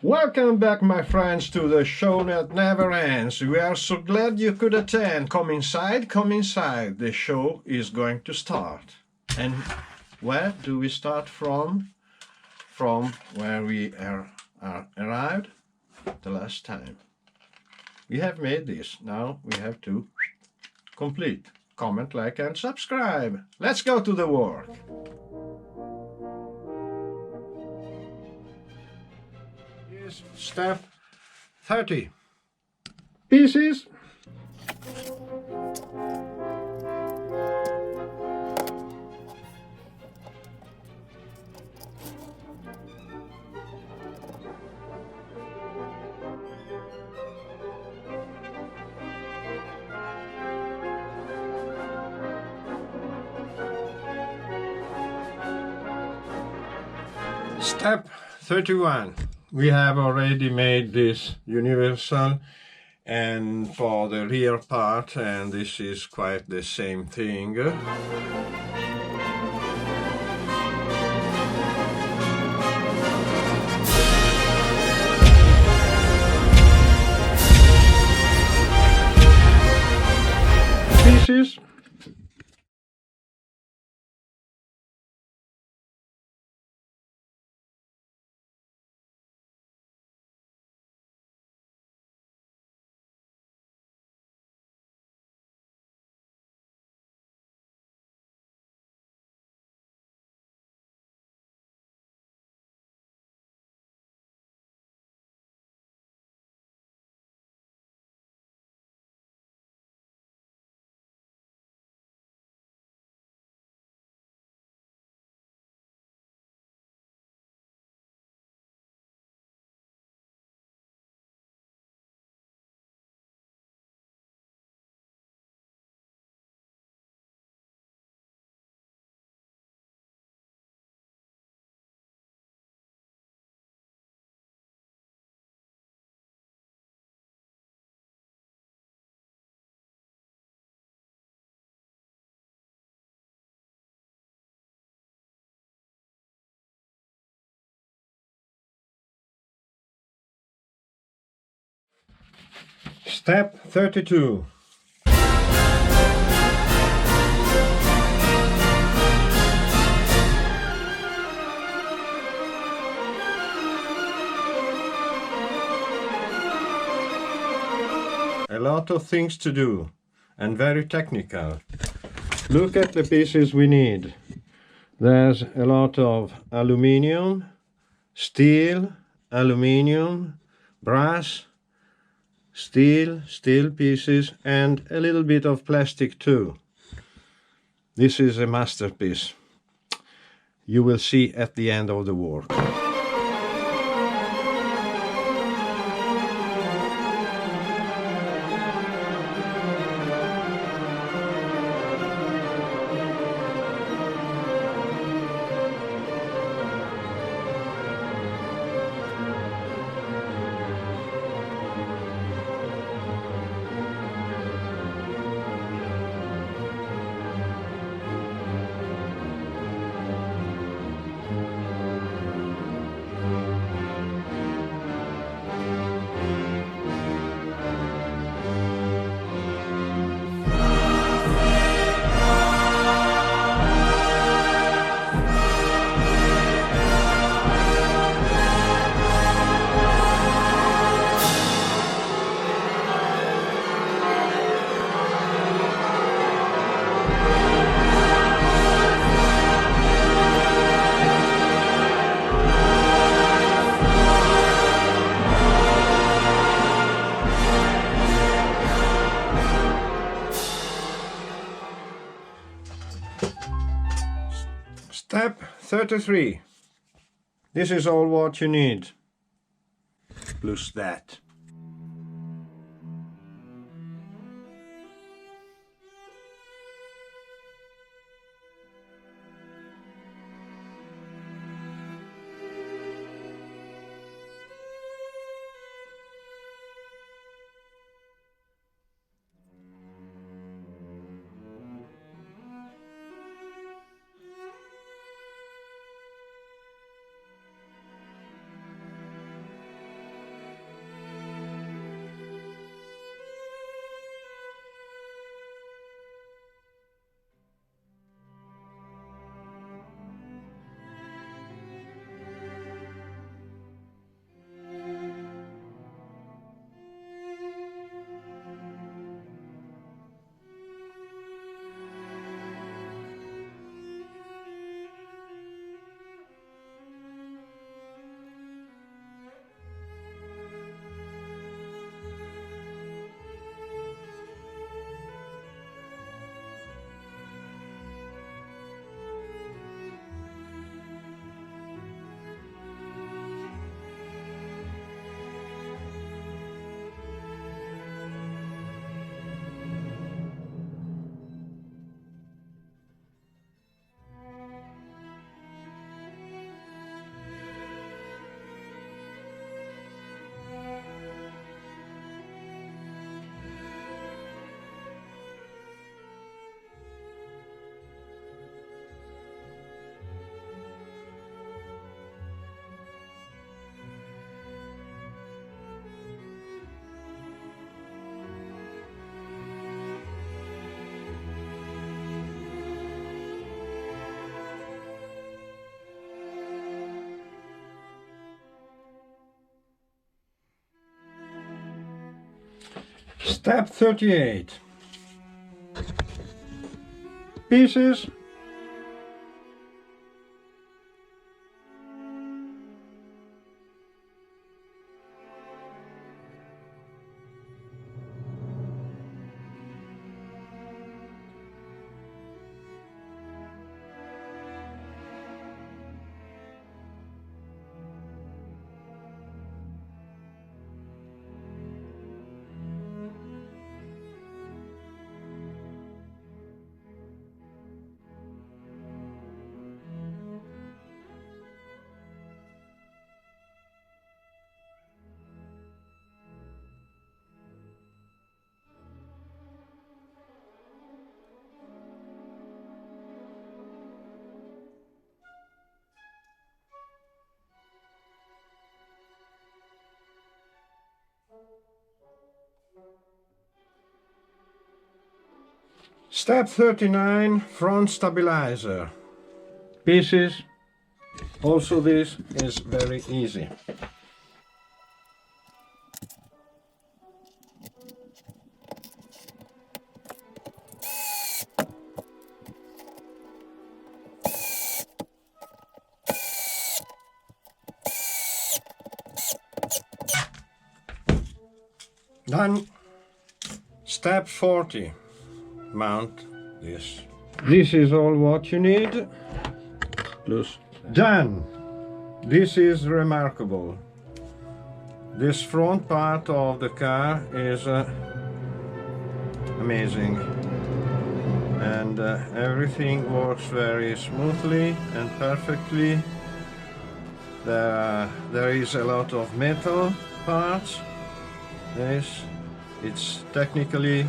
Welcome back, my friends, to the show that never ends. We are so glad you could attend. Come inside, come inside. The show is going to start. And where do we start from? From where we are arrived the last time. We have made this. Now we have to complete. Comment, like, and subscribe. Let's go to the work. Here's step 30. Pieces. Step 31. We have already made this universal and for the rear part, and this is quite the same thing. Pieces. Step 32. A lot of things to do and very technical. Look at the pieces we need. There's a lot of aluminium, steel, aluminium, brass, steel pieces, and a little bit of plastic too. This is a masterpiece. You will see at the end of the work. Step 33. This is all what you need, plus that. Step 38. Pieces. Step 39, front stabilizer. Pieces. Also this is very easy. Then step 40. Mount this. This is all what you need. Plus done. This is remarkable. This front part of the car is amazing, and everything works very smoothly and perfectly. There is a lot of metal parts. It's technically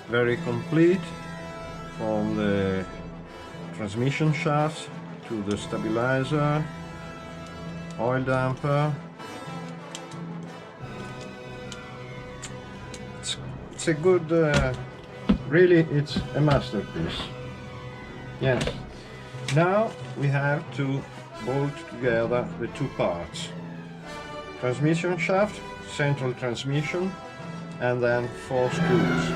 very complete, from the transmission shaft to the stabilizer, oil damper. It's a good, really it's a masterpiece. Yes. Now we have to bolt together the two parts. Transmission shaft, central transmission, and then 4 screws.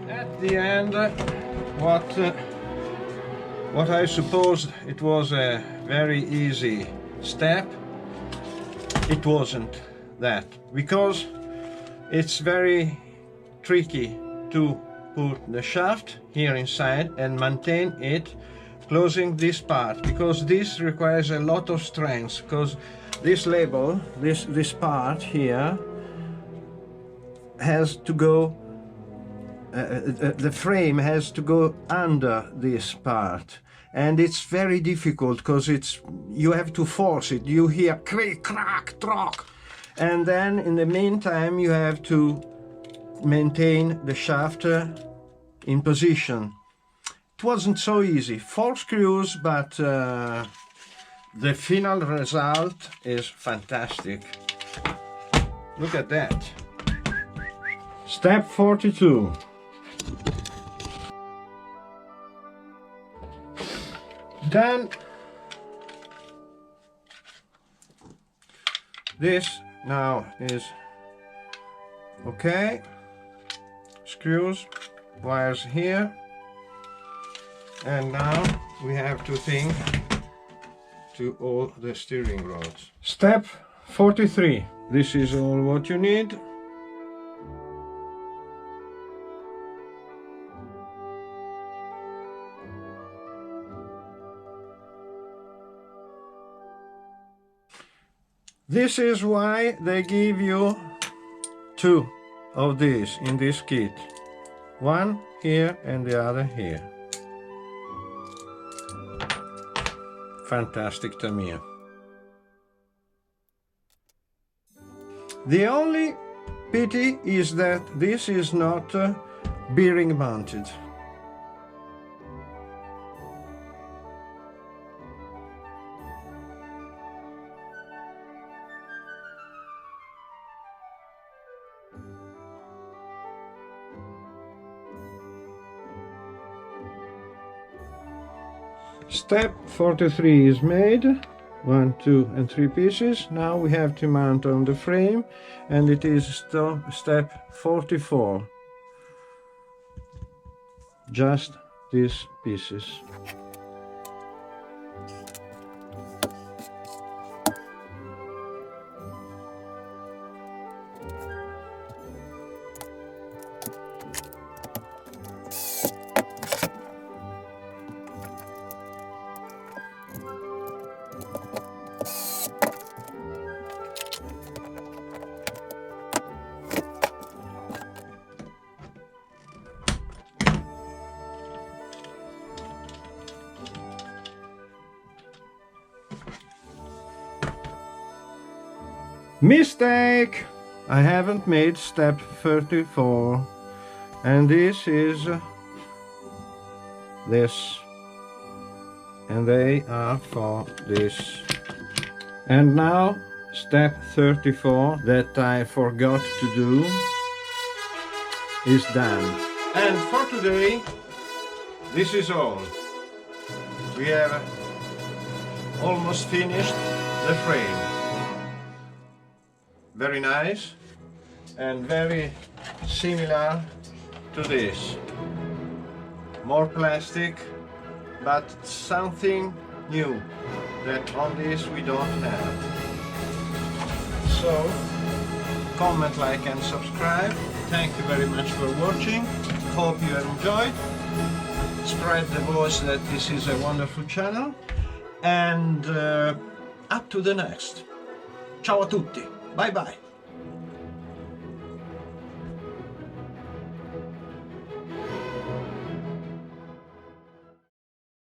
At the end, what I supposed it was a very easy step, it wasn't that, because it's very tricky to put the shaft here inside and maintain it closing this part, because this requires a lot of strength, because this label, this part here has to go, the frame has to go under this part, and it's very difficult because you have to force it. You hear creak, crack, trock, and then in the meantime you have to maintain the shaft in position. It wasn't so easy. 4 screws, but the final result is fantastic. Look at that. Step 42. Then this now is okay. Screws, wires here, and now we have to think to all the steering rods. Step 43. This is all what you need. This is why they give you 2 of these in this kit. One here and the other here. Fantastic Tamiya. The only pity is that this is not bearing mounted. Step 43 is made. 1, 2 and 3 pieces. Now we have to mount on the frame, and it is step 44. Just these pieces. Mistake! I haven't made step 34, and this is this, and they are for this. And now step 34 that I forgot to do is done. And for today this is all. We have almost finished the frame. Very nice and very similar to this. More plastic, but something new that on this we don't have. So, comment, like and subscribe. Thank you very much for watching. Hope you enjoyed. Spread the voice that this is a wonderful channel. And up to the next. Ciao a tutti. Bye bye.